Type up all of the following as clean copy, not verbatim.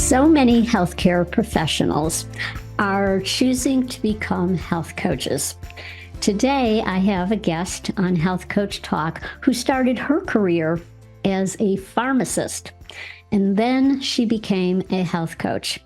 So many healthcare professionals are choosing to become health coaches. Today, I have a guest on Health Coach Talk who started her career as a pharmacist, and then she became a health coach.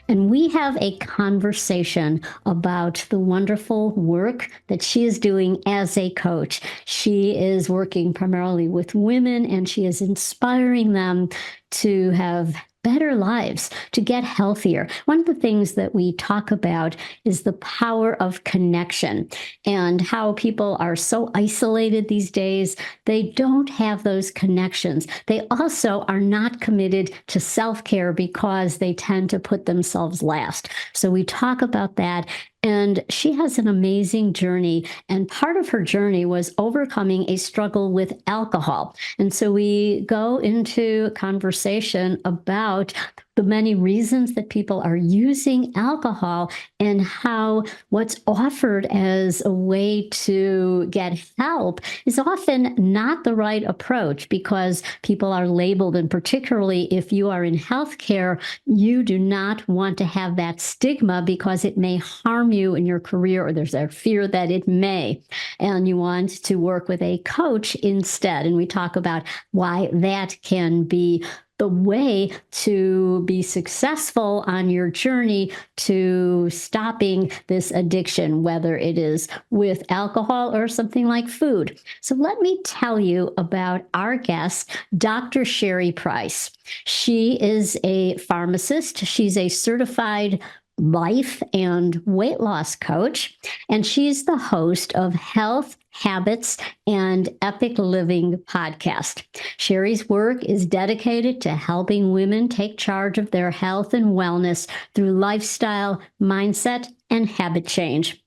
And we have a conversation about the wonderful work that she is doing as a coach. She is working primarily with women, and she is inspiring them to have better lives, to get healthier. One of the things that we talk about is the power of connection and how people are so isolated these days. They don't have those connections. They also are not committed to self-care because they tend to put themselves last. So we talk about that. And she has an amazing journey. And part of her journey was overcoming a struggle with alcohol. And so we go into a conversation about the many reasons that people are using alcohol and how what's offered as a way to get help is often not the right approach because people are labeled, and particularly if you are in healthcare, you do not want to have that stigma because it may harm you in your career, or there's a fear that it may, and you want to work with a coach instead. And we talk about why that can be the way to be successful on your journey to stopping this addiction, whether it is with alcohol or something like food. So let me tell you about our guest, Dr. Sherry Price. She is a pharmacist. She's a certified life and weight loss coach, and she's the host of Health Habits and Epic Living podcast. Sherry's work is dedicated to helping women take charge of their health and wellness through lifestyle, mindset, and habit change.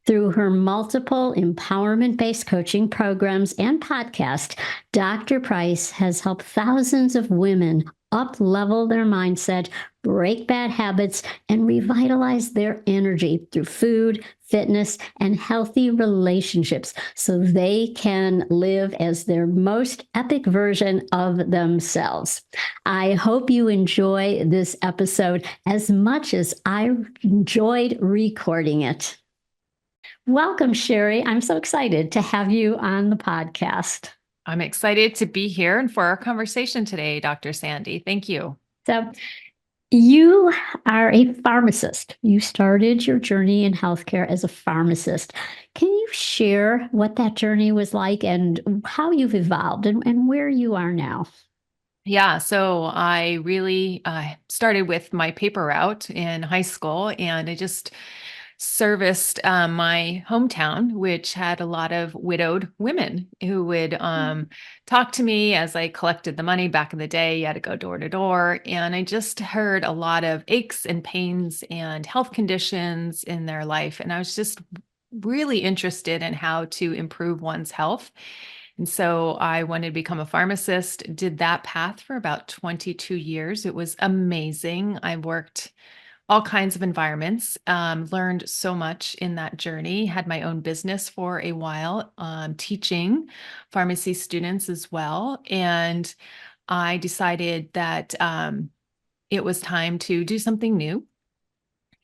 Through her multiple empowerment-based coaching programs and podcast, Dr. Price has helped thousands of women up-level their mindset, break bad habits, and revitalize their energy through food, fitness, and healthy relationships so they can live as their most epic version of themselves. I hope you enjoy this episode as much as I enjoyed recording it. Welcome, Sherry. I'm so excited to have you on the podcast. I'm excited to be here and for our conversation today, Dr. Sandi. Thank you. So, you are a pharmacist. You started your journey in healthcare as a pharmacist. Can you share what that journey was like and how you've evolved and where you are now? Yeah, so I really started with my paper route in high school, and I just serviced my hometown, which had a lot of widowed women who would talk to me as I collected the money. Back in the day, you had to go door to door. And I just heard a lot of aches and pains and health conditions in their life. And I was just really interested in how to improve one's health. And so I wanted to become a pharmacist, did that path for about 22 years. It was amazing. I worked all kinds of environments, learned so much in that journey, had my own business for a while, teaching pharmacy students as well. And I decided that it was time to do something new.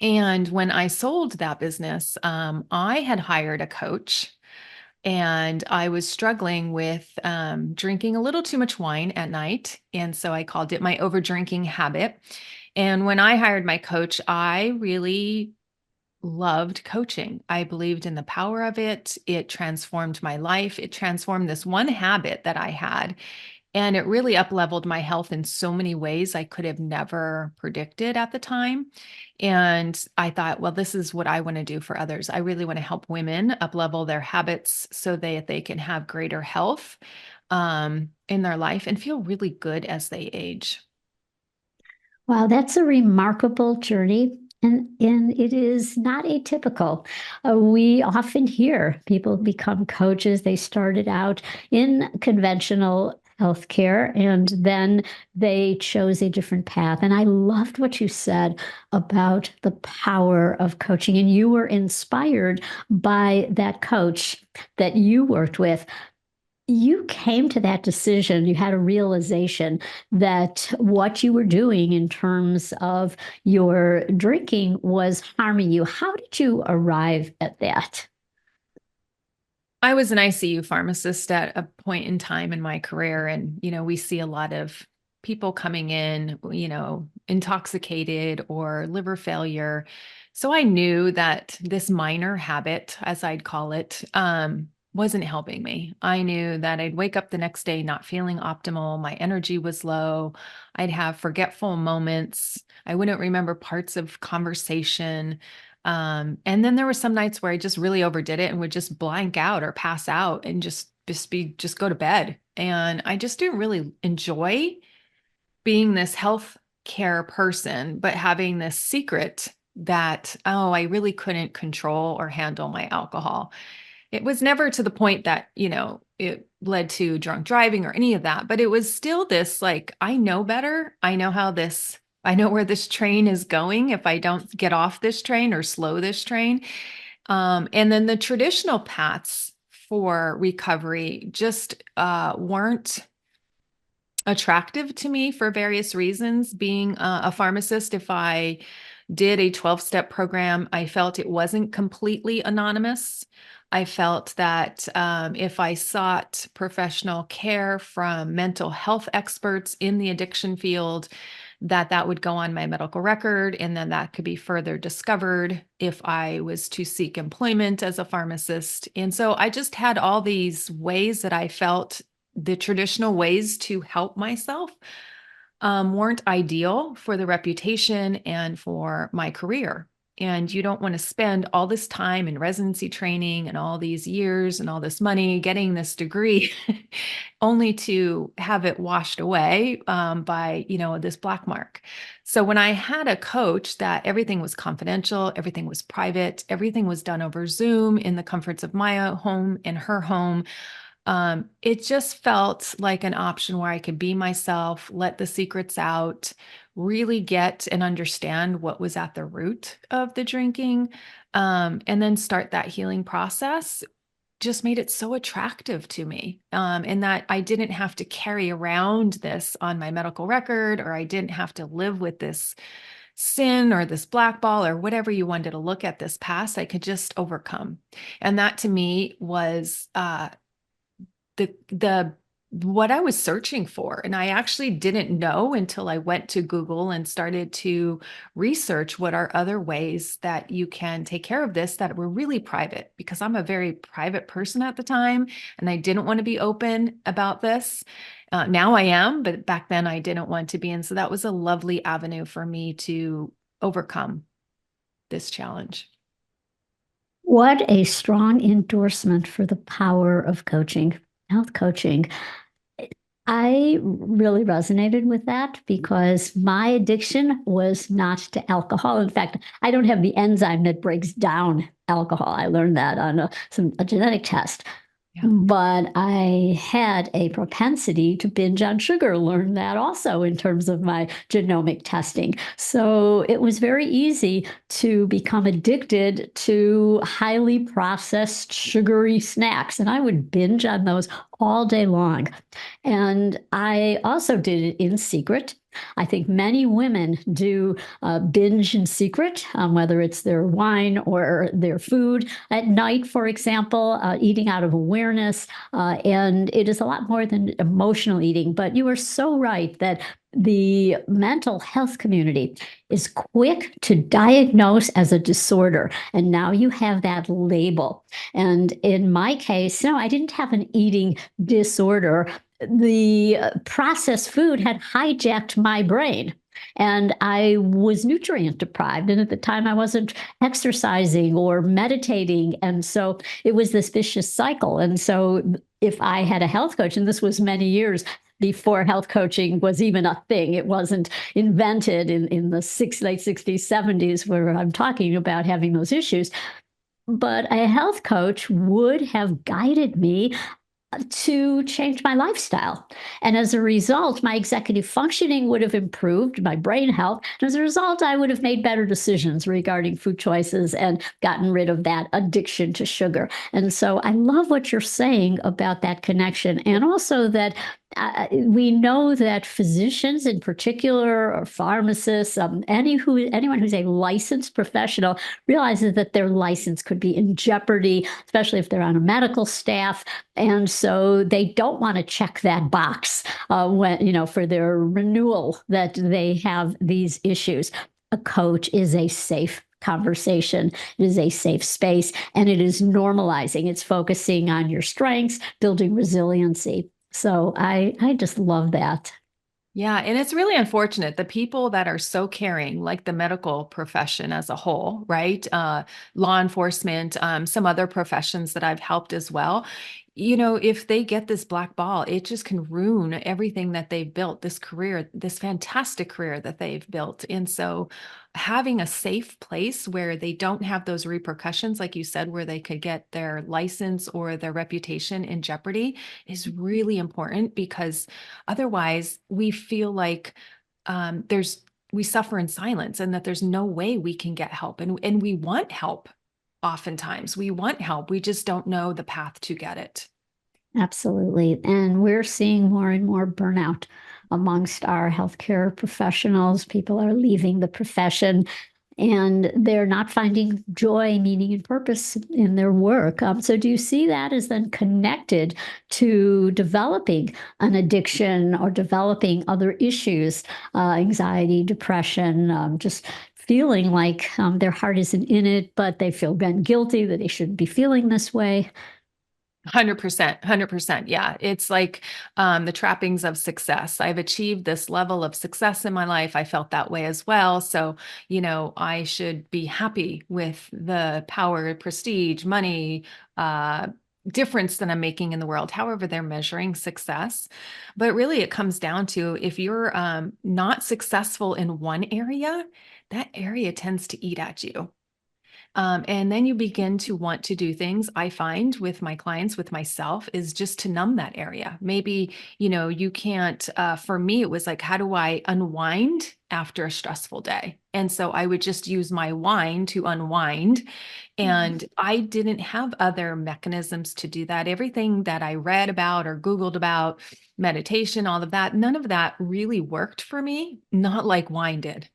And when I sold that business, I had hired a coach. And I was struggling with drinking a little too much wine at night. And so I called it my over drinking habit. And when I hired my coach, I really loved coaching. I believed in the power of it. It transformed my life. It transformed this one habit that I had. And it really up-leveled my health in so many ways I could have never predicted at the time. And I thought, well, this is what I want to do for others. I really want to help women up-level their habits so that they can have greater health in their life and feel really good as they age. Wow, that's a remarkable journey. And it is not atypical. We often hear people become coaches. They started out in conventional healthcare and then they chose a different path. And I loved what you said about the power of coaching. And you were inspired by that coach that you worked with. you came to that decision, you had a realization that what you were doing in terms of your drinking was harming you. How did you arrive at that? I was an ICU pharmacist at a point in time in my career. And, we see a lot of people coming in, intoxicated or liver failure. So I knew that this minor habit, as I'd call it, wasn't helping me. I knew that I'd wake up the next day not feeling optimal. My energy was low. I'd have forgetful moments. I wouldn't remember parts of conversation. And then there were some nights where I just really overdid it and would just blank out or pass out and just go to bed. And I just didn't really enjoy being this health care person, but having this secret that, oh, I really couldn't control or handle my alcohol. It was never to the point that, it led to drunk driving or any of that, but it was still this like, I know better. I know where this train is going if I don't get off this train or slow this train. And then the traditional paths for recovery just weren't attractive to me for various reasons. Being a pharmacist, if I did a 12-step program, I felt it wasn't completely anonymous. I felt that if I sought professional care from mental health experts in the addiction field, that would go on my medical record, and then that could be further discovered if I was to seek employment as a pharmacist. And so I just had all these ways that I felt the traditional ways to help myself weren't ideal for the reputation and for my career. And you don't want to spend all this time in residency training and all these years and all this money getting this degree only to have it washed away by, this black mark. So when I had a coach that everything was confidential, everything was private, everything was done over Zoom in the comforts of my home and her home, it just felt like an option where I could be myself, let the secrets out, really get and understand what was at the root of the drinking, and then start that healing process. Just made it so attractive to me. And that I didn't have to carry around this on my medical record, or I didn't have to live with this sin or this black ball or whatever you wanted to look at this past. I could just overcome. And that to me was the what I was searching for. And I actually didn't know until I went to Google and started to research what are other ways that you can take care of this that were really private, because I'm a very private person at the time and I didn't want to be open about this. Now I am, but back then I didn't want to be. And so that was a lovely avenue for me to overcome this challenge. What a strong endorsement for the power of coaching, health coaching. I really resonated with that because my addiction was not to alcohol. In fact, I don't have the enzyme that breaks down alcohol. I learned that on a genetic test. Yeah. But I had a propensity to binge on sugar, learned that also in terms of my genomic testing. So it was very easy to become addicted to highly processed sugary snacks. And I would binge on those all day long. And I also did it in secret. I think many women do binge in secret, whether it's their wine or their food at night, for example, eating out of awareness. And it is a lot more than emotional eating. But you are so right that the mental health community is quick to diagnose as a disorder. And now you have that label. And in my case, no, I didn't have an eating disorder. The processed food had hijacked my brain. And I was nutrient deprived. And at the time, I wasn't exercising or meditating. And so it was this vicious cycle. And so if I had a health coach, and this was many years before health coaching was even a thing, it wasn't invented in the late 60s, 70s, where I'm talking about having those issues. But a health coach would have guided me to change my lifestyle. And as a result, my executive functioning would have improved, my brain health. And as a result, I would have made better decisions regarding food choices and gotten rid of that addiction to sugar. And so I love what you're saying about that connection. And also that we know that physicians in particular, or pharmacists, anyone who's a licensed professional realizes that their license could be in jeopardy, especially if they're on a medical staff. And so they don't want to check that box for their renewal that they have these issues. A coach is a safe conversation. It is a safe space, and it is normalizing. It's focusing on your strengths, building resiliency. So I just love that. Yeah, and it's really unfortunate. The people that are so caring, like the medical profession as a whole, right? Law enforcement, some other professions that I've helped as well. If they get this black ball, it just can ruin everything that they've built, this career, this fantastic career that they've built. And so having a safe place where they don't have those repercussions, like you said, where they could get their license or their reputation in jeopardy is really important, because otherwise we feel like we suffer in silence, and that there's no way we can get help. And we want help. Oftentimes we want help. We just don't know the path to get it. Absolutely. And we're seeing more and more burnout amongst our healthcare professionals. People are leaving the profession and they're not finding joy, meaning, and purpose in their work. So, do you see that as then connected to developing an addiction or developing other issues, anxiety, depression, just feeling like their heart isn't in it, but they feel then guilty that they shouldn't be feeling this way? 100%, 100%. Yeah. It's like the trappings of success. I've achieved this level of success in my life. I felt that way as well. So, I should be happy with the power, prestige, money, difference that I'm making in the world, however they're measuring success. But really, it comes down to, if you're not successful in one area, that area tends to eat at you. And then you begin to want to do things. I find with my clients, with myself, is just to numb that area. Maybe, you can't, for me, it was like, how do I unwind after a stressful day? And so I would just use my wine to unwind. And I didn't have other mechanisms to do that. Everything that I read about or Googled about, meditation, all of that, none of that really worked for me, not like wine did.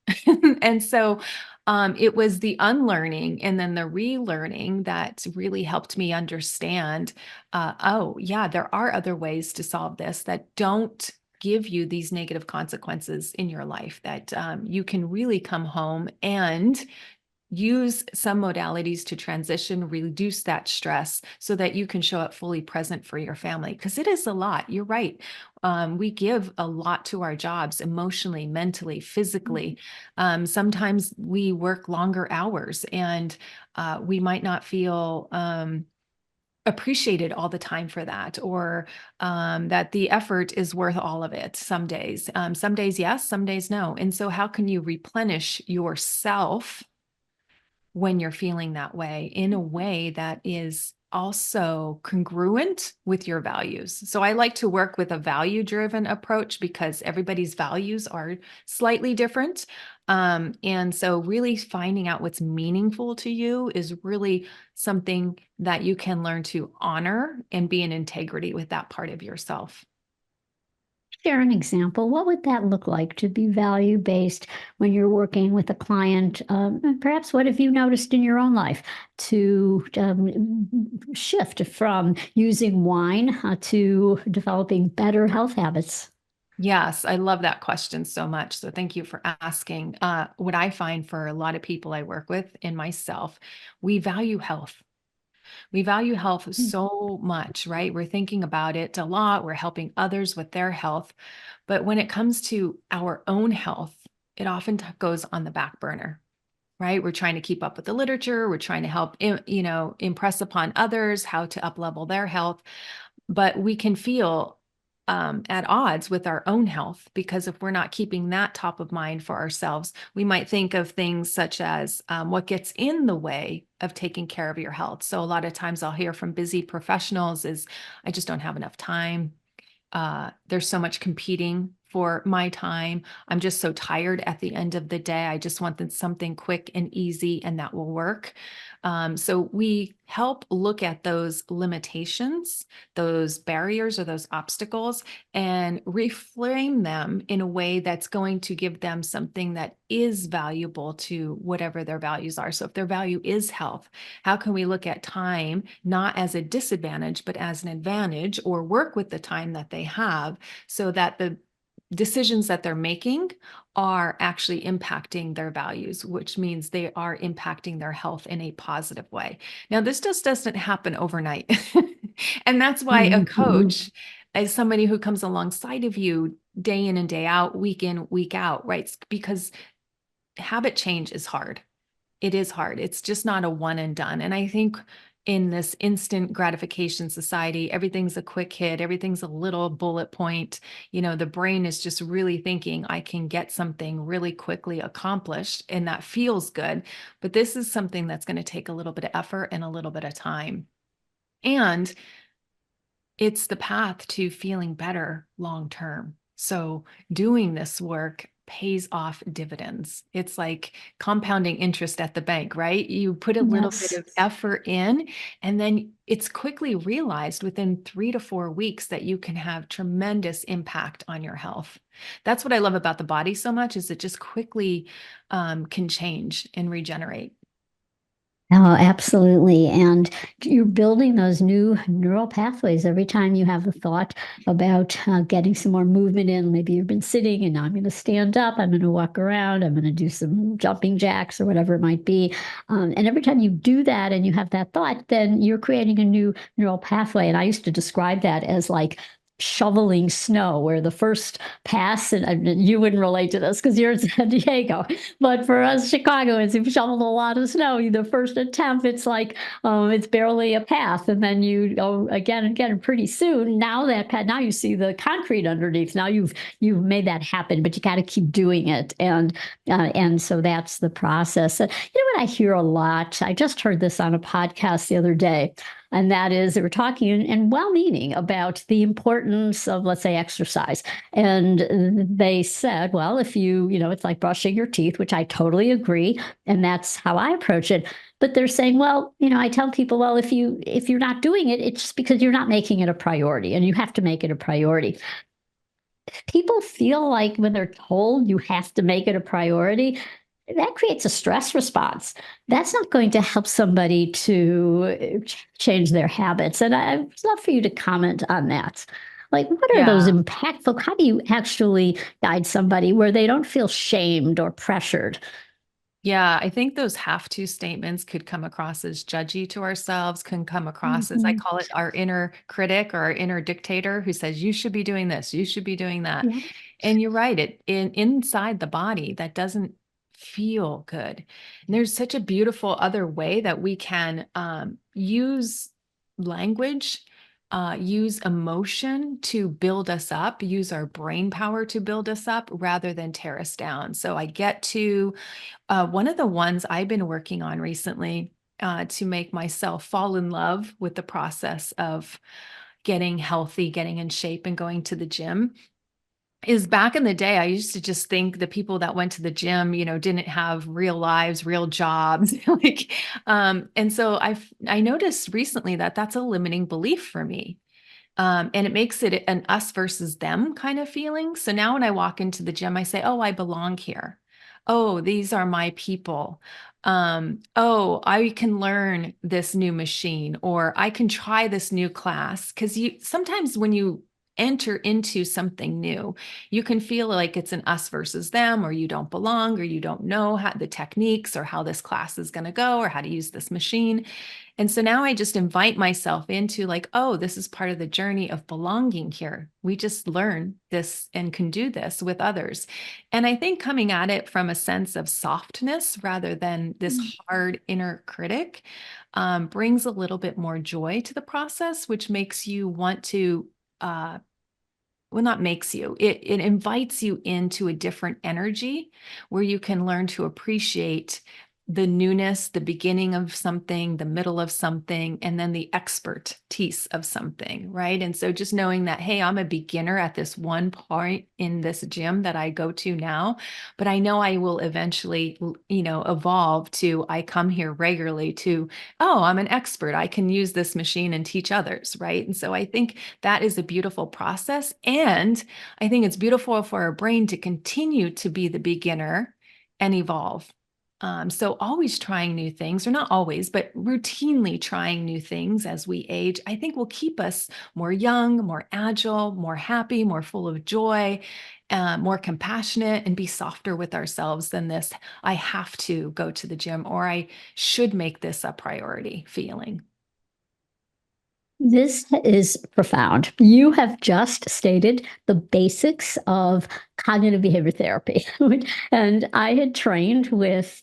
And so it was the unlearning and then the relearning that really helped me understand, oh, yeah, there are other ways to solve this that don't give you these negative consequences in your life, that you can really come home and use some modalities to transition, reduce that stress so that you can show up fully present for your family. Because it is a lot. You're right. We give a lot to our jobs emotionally, mentally, physically. Sometimes we work longer hours, and we might not feel appreciated all the time for that, or that the effort is worth all of it. Some days yes, some days no. And so how can you replenish yourself when you're feeling that way, in a way that is also congruent with your values? So I like to work with a value-driven approach, because everybody's values are slightly different. And so really finding out what's meaningful to you is really something that you can learn to honor and be in integrity with that part of yourself. Share an example. What would that look like to be value based when you're working with a client? And perhaps what have you noticed in your own life to shift from using wine to developing better health habits? Yes, I love that question so much. So thank you for asking. What I find for a lot of people I work with, and myself, we value health. We value health so much, right? We're thinking about it a lot. We're helping others with their health. But when it comes to our own health, it often goes on the back burner, right? We're trying to keep up with the literature. We're trying to help, impress upon others how to up level their health. But we can feel at odds with our own health, because if we're not keeping that top of mind for ourselves, we might think of things such as what gets in the way of taking care of your health. So a lot of times I'll hear from busy professionals is, I just don't have enough time. There's so much competing for my time. I'm just so tired at the end of the day. I just want something quick and easy, and that will work. So we help look at those limitations, those barriers or those obstacles, and reframe them in a way that's going to give them something that is valuable to whatever their values are. So if their value is health, how can we look at time not as a disadvantage, but as an advantage, or work with the time that they have so that the decisions that they're making are actually impacting their values, which means they are impacting their health in a positive way. Now, this just doesn't happen overnight. And that's why a Mhm. coach is somebody who comes alongside of you day in and day out, week in, week out, right? Because habit change is hard. It is hard. It's just not a one and done. And I think in this instant gratification society, everything's a quick hit, everything's a little bullet point. The brain is just really thinking I can get something really quickly accomplished, and that feels good. But this is something that's going to take a little bit of effort and a little bit of time. And it's the path to feeling better long term. So doing this work pays off dividends. It's like compounding interest at the bank, right? You put a little bit Yes. of effort in, and then it's quickly realized within 3 to 4 weeks that you can have tremendous impact on your health. That's what I love about the body so much, is it just quickly can change and regenerate. Oh, absolutely. And you're building those new neural pathways every time you have a thought about getting some more movement in. Maybe you've been sitting and now I'm going to stand up, I'm going to walk around, I'm going to do some jumping jacks or whatever it might be. And every time you do that and you have that thought, then you're creating a new neural pathway. And I used to describe that as like shoveling snow, where the first pass, and you wouldn't relate to this because you're in San Diego, but for us Chicagoans who've shoveled a lot of snow, the first attempt, it's like it's barely a path, and then you go again and again, and pretty soon now that now you see the concrete underneath. Now you've made that happen, but you got to keep doing it, and so that's the process. What I hear a lot, I just heard this on a podcast the other day, and that is they were talking and well-meaning about the importance of, let's say, exercise. And they said, well, if it's like brushing your teeth, which I totally agree, and that's how I approach it. But they're saying, well, I tell people, well, if you're not doing it, it's just because you're not making it a priority, and you have to make it a priority. People feel like when they're told you have to make it a priority, that creates a stress response. That's not going to help somebody to change their habits. And I'd love for you to comment on that. Like, what are those Yeah. impactful? How do you actually guide somebody where they don't feel shamed or pressured? Yeah, I think those have to statements could come across as judgy to ourselves, can come across as, I Mhm. call it, our inner critic or our inner dictator who says, you should be doing this, you should be doing that. Yeah. And you're right, inside the body, that doesn't feel good. And there's such a beautiful other way that we can use language, use emotion to build us up, use our brain power to build us up rather than tear us down. So I get to one of the ones I've been working on recently to make myself fall in love with the process of getting healthy, getting in shape, and going to the gym is, back in the day, I used to just think the people that went to the gym, didn't have real lives, real jobs. And so I noticed recently that that's a limiting belief for me. And it makes it an us versus them kind of feeling. So now when I walk into the gym, I say, oh, I belong here. Oh, these are my people. Oh, I can learn this new machine, or I can try this new class. Because sometimes when you enter into something new, you can feel like it's an us versus them, or you don't belong, or you don't know how the techniques or how this class is going to go, or how to use this machine. And so now I just invite myself into, like, oh, this is part of the journey of belonging here. We just learn this and can do this with others. And I think coming at it from a sense of softness rather than this hard inner critic brings a little bit more joy to the process, which makes you want to uh, well, not makes you, it invites you into a different energy where you can learn to appreciate the newness, the beginning of something, the middle of something, and then the expertise of something, right? And so just knowing that, hey, I'm a beginner at this one point in this gym that I go to now, but I know I will eventually, evolve to I come here regularly to, oh, I'm an expert. I can use this machine and teach others, right? And so I think that is a beautiful process. And I think it's beautiful for our brain to continue to be the beginner and evolve. So always trying new things, or not always, but routinely trying new things as we age, I think will keep us more young, more agile, more happy, more full of joy, more compassionate, and be softer with ourselves than this, I have to go to the gym or I should make this a priority feeling. This is profound. You have just stated the basics of cognitive behavior therapy. And I had trained with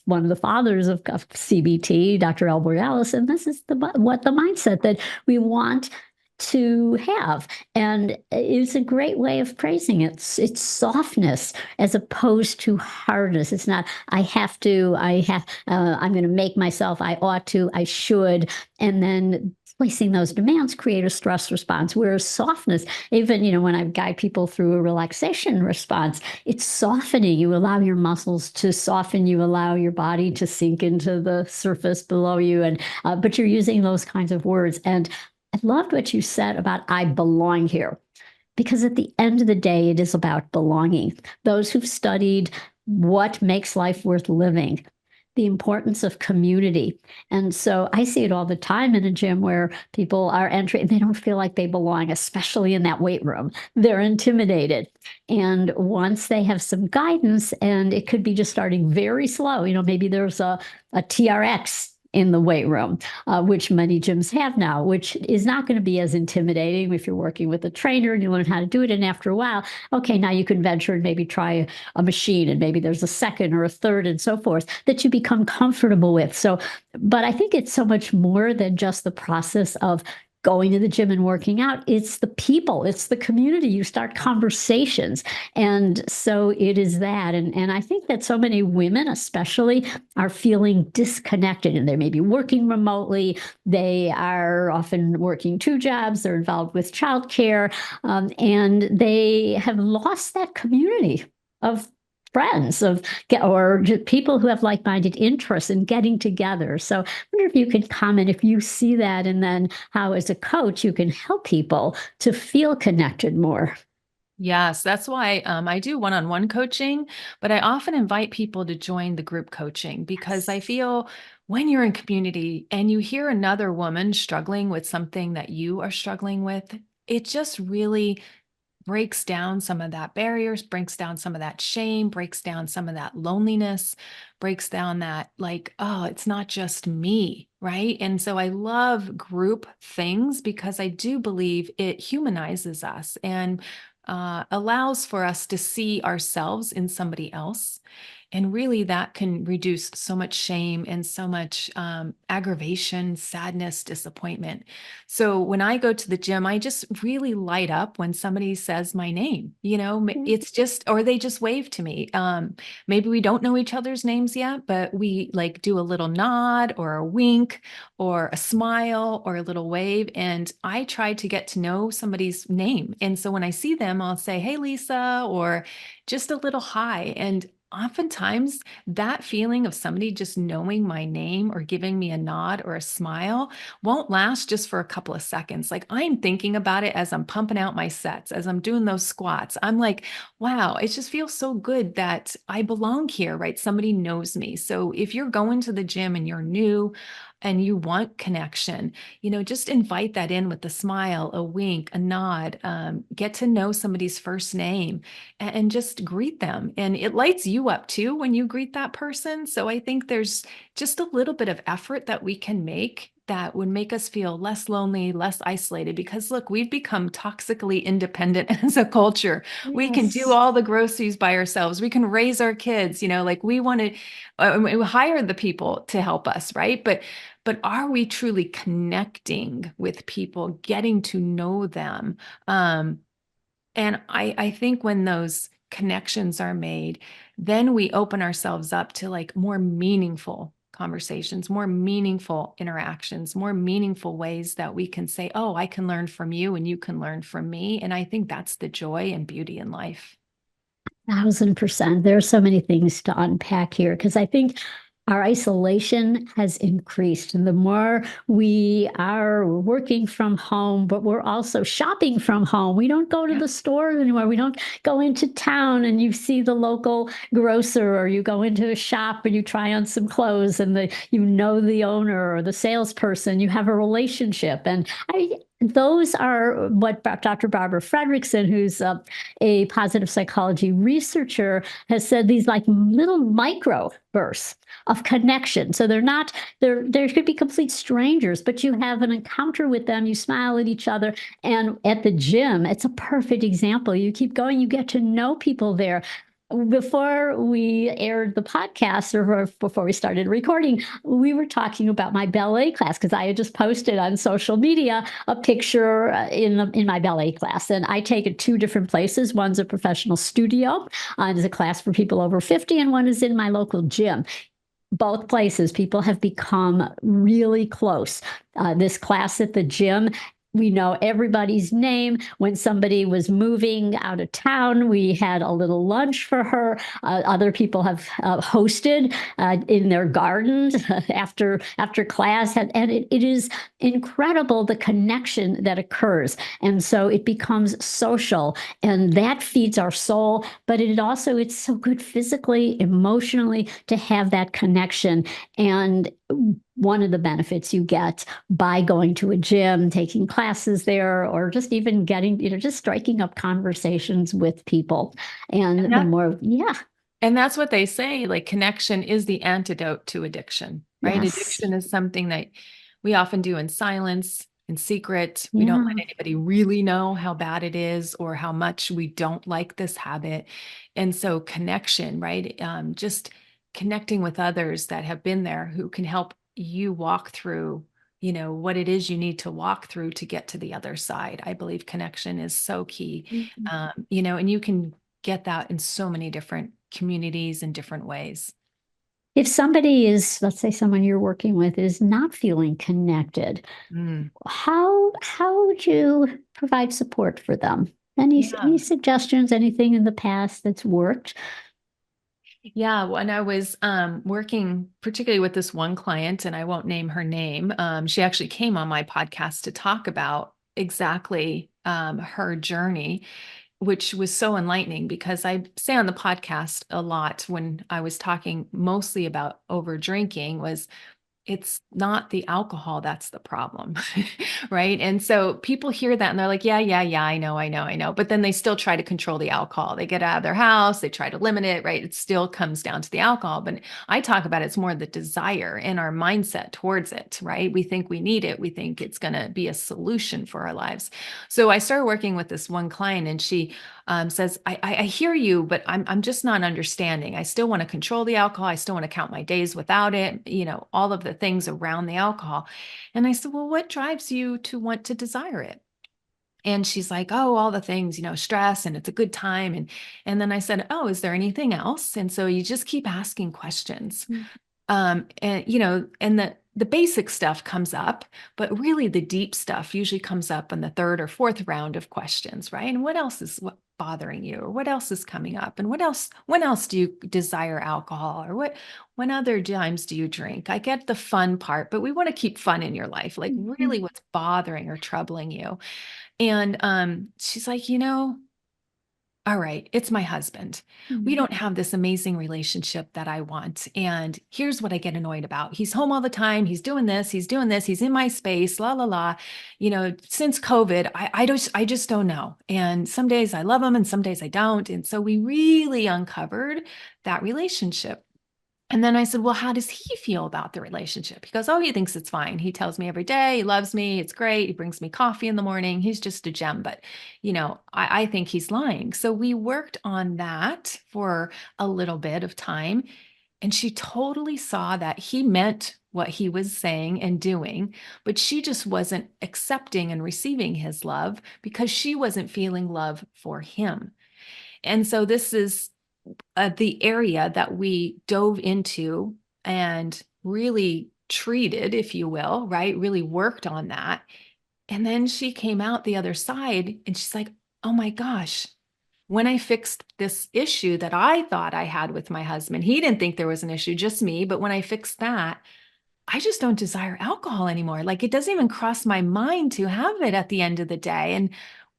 one of the fathers of CBT, Dr. Albert Ellis, and this is what the mindset that we want to have. And it's a great way of praising it. It's softness as opposed to hardness. It's not, I'm going to make myself, I ought to, I should. And then placing those demands create a stress response. Whereas softness, even, when I guide people through a relaxation response, it's softening. You allow your muscles to soften. You allow your body to sink into the surface below you. And but you're using those kinds of words. And I loved what you said about I belong here. Because at the end of the day, it is about belonging. Those who've studied what makes life worth living, the importance of community. And so I see it all the time in a gym where people are entering and they don't feel like they belong, especially in that weight room. They're intimidated. And once they have some guidance, and it could be just starting very slow, maybe there's a TRX in the weight room, which many gyms have now, which is not going to be as intimidating if you're working with a trainer and you learn how to do it. And after a while, okay, now you can venture and maybe try a machine, and maybe there's a second or a third and so forth that you become comfortable with. So, but I think it's so much more than just the process of going to the gym and working out. It's the people, it's the community. You start conversations. And so it is that. And I think that so many women, especially, are feeling disconnected, and they may be working remotely. They are often working two jobs. They're involved with childcare, and they have lost that community of friends or just people who have like-minded interests in getting together. So I wonder if you could comment if you see that, and then how, as a coach, you can help people to feel connected more. Yes, that's why I do one-on-one coaching, but I often invite people to join the group coaching because I feel when you're in community and you hear another woman struggling with something that you are struggling with, it just really breaks down some of that barriers, breaks down some of that shame, breaks down some of that loneliness, breaks down that like, oh, it's not just me, right? And so I love group things because I do believe it humanizes us and allows for us to see ourselves in somebody else. And really, that can reduce so much shame and so much aggravation, sadness, disappointment. So when I go to the gym, I just really light up when somebody says my name. It's just, or they just wave to me. Maybe we don't know each other's names yet, but we like do a little nod or a wink or a smile or a little wave. And I try to get to know somebody's name. And so when I see them, I'll say, hey, Lisa, or just a little hi. And oftentimes, that feeling of somebody just knowing my name or giving me a nod or a smile won't last just for a couple of seconds. Like I'm thinking about it as I'm pumping out my sets, as I'm doing those squats. I'm like, wow, it just feels so good that I belong here, right? Somebody knows me. So if you're going to the gym and you're new, and you want connection, just invite that in with a smile, a wink, a nod, get to know somebody's first name and just greet them. And it lights you up too when you greet that person. So I think there's just a little bit of effort that we can make that would make us feel less lonely, less isolated. Because look, we've become toxically independent as a culture. We can do Yes. all the groceries by ourselves. We can raise our kids, like we want to hire the people to help us, right? But are we truly connecting with people, getting to know them? And I think when those connections are made, then we open ourselves up to like more meaningful conversations, more meaningful interactions, more meaningful ways that we can say, oh, I can learn from you and you can learn from me. And I think that's the joy and beauty in life. 1,000%. There are so many things to unpack here because I think our isolation has increased. And the more we are working from home, but we're also shopping from home. We don't go to Yeah. the stores anymore. We don't go into town and you see the local grocer, or you go into a shop and you try on some clothes and you know the owner or the salesperson. You have a relationship. And those are what Dr. Barbara Fredrickson, who's a positive psychology researcher, has said, these like little micro bursts of connection. So there could be complete strangers, but you have an encounter with them, you smile at each other. And at the gym, it's a perfect example. You keep going, you get to know people there. Before we aired the podcast, or before we started recording, we were talking about my ballet class because I had just posted on social media a picture in my ballet class, and I take it two different places. One's a professional studio, there's a class for people over 50, and one is in my local gym. Both places, people have become really close. This class at the gym, we know everybody's name. When somebody was moving out of town, we had a little lunch for her. Other people have hosted in their gardens after class, and it is incredible the connection that occurs. And so it becomes social, and that feeds our soul. But it's so good physically, emotionally to have that connection. And one of the benefits you get by going to a gym, taking classes there, or just even getting, just striking up conversations with people. And And the that, more, yeah, and that's what they say, like connection is the antidote to addiction, right? yes, Addiction is something that we often do in silence, in secret. We don't yeah. let anybody really know how bad it is or how much we don't like this habit. And so connection, right? Just connecting with others that have been there who can help you walk through, what it is you need to walk through to get to the other side. I believe connection is so key. And you can get that in so many different communities in different ways. If somebody is, let's say someone you're working with is not feeling connected, Mm. how would you provide support for them? Any Yeah. suggestions, anything in the past that's worked? Yeah. When I was working particularly with this one client, and I won't name her name, she actually came on my podcast to talk about exactly her journey, which was so enlightening because I say on the podcast a lot when I was talking mostly about over drinking was it's not the alcohol that's the problem, right? And so people hear that and they're like, yeah, yeah, yeah, I know, I know, I know. But then they still try to control the alcohol. They get out of their house, they try to limit it, right? It still comes down to the alcohol. But I talk about it's more the desire and our mindset towards it, right? We think we need it. We think it's going to be a solution for our lives. So I started working with this one client, and she says, I hear you, but I'm just not understanding. I still want to control the alcohol. I still want to count my days without it, all of the things around the alcohol. And I said, well, what drives you to want to desire it? And she's like, oh, all the things, stress, and it's a good time. And then I said, oh, is there anything else? And so you just keep asking questions. And the basic stuff comes up, but really the deep stuff usually comes up in the third or fourth round of questions, right? And what bothering you, or what else is coming up, and when else do you desire alcohol, or when other times do you drink? I get the fun part, but we want to keep fun in your life, like really what's bothering or troubling you. And she's like, all right, it's my husband. We don't have this amazing relationship that I want. And here's what I get annoyed about. He's home all the time. He's doing this. He's doing this. He's in my space, la, la, la. Since COVID, I just don't know. And some days I love him and some days I don't. And so we really uncovered that relationship. And then I said, well, how does he feel about the relationship? He goes, oh, he thinks it's fine. He tells me every day he loves me. It's great. He brings me coffee in the morning. He's just a gem. But, I think he's lying. So we worked on that for a little bit of time. And she totally saw that he meant what he was saying and doing, but she just wasn't accepting and receiving his love because she wasn't feeling love for him. And so this is the area that we dove into and really treated, if you will, right? Really worked on that. And then she came out the other side and she's like, oh my gosh, when I fixed this issue that I thought I had with my husband, he didn't think there was an issue, just me. But when I fixed that, I just don't desire alcohol anymore. Like it doesn't even cross my mind to have it at the end of the day. And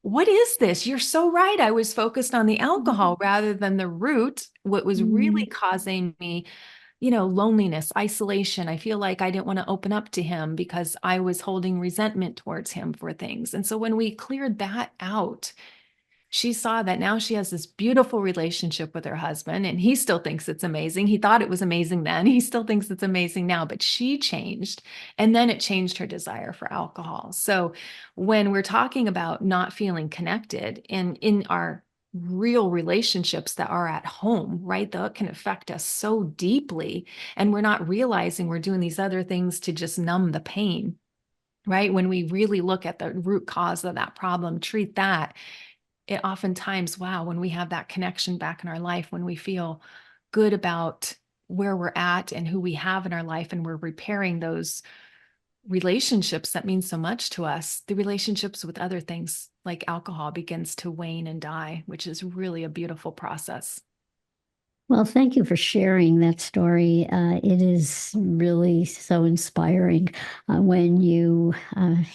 what is this? You're so right. I was focused on the alcohol rather than the root, what was really causing me, loneliness, isolation. I feel like I didn't want to open up to him because I was holding resentment towards him for things. And so when we cleared that out, she saw that now she has this beautiful relationship with her husband, and he still thinks it's amazing. He thought it was amazing then. He still thinks it's amazing now, but she changed. And then it changed her desire for alcohol. So when we're talking about not feeling connected and in our real relationships that are at home, right? That can affect us so deeply. And we're not realizing we're doing these other things to just numb the pain, right? When we really look at the root cause of that problem, treat that, it oftentimes, wow, when we have that connection back in our life, when we feel good about where we're at and who we have in our life, and we're repairing those relationships that mean so much to us, the relationships with other things like alcohol begins to wane and die, which is really a beautiful process. Well, thank you for sharing that story. It is really so inspiring when you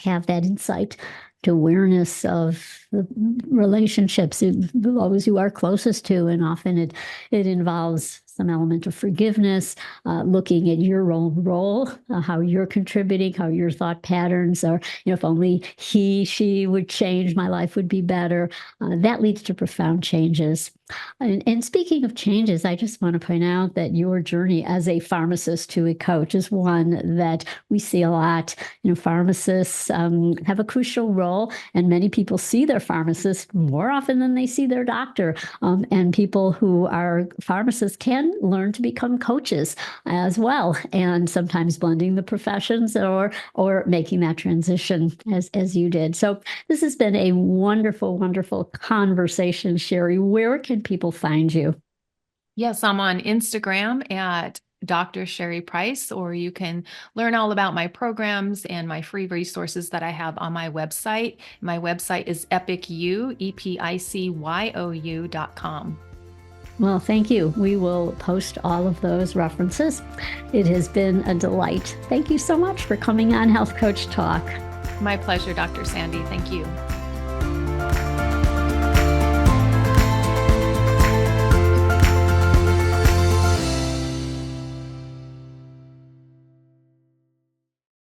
have that insight to awareness of the relationships, those you are closest to, and often it involves some element of forgiveness, looking at your own role, how you're contributing, how your thought patterns are. If only she would change, my life would be better. That leads to profound changes. And speaking of changes, I just want to point out that your journey as a pharmacist to a coach is one that we see a lot. Pharmacists have a crucial role, and many people see their pharmacist more often than they see their doctor. And people who are pharmacists can learn to become coaches as well, and sometimes blending the professions or making that transition as you did. So this has been a wonderful, wonderful conversation, Sherry. Where can people find you? Yes, I'm on Instagram at Dr. Sherry Price, or you can learn all about my programs and my free resources that I have on my website. My website is epicyu.com. Well, thank you. We will post all of those references. It has been a delight. Thank you so much for coming on Health Coach Talk. My pleasure, Dr. Sandi. Thank you.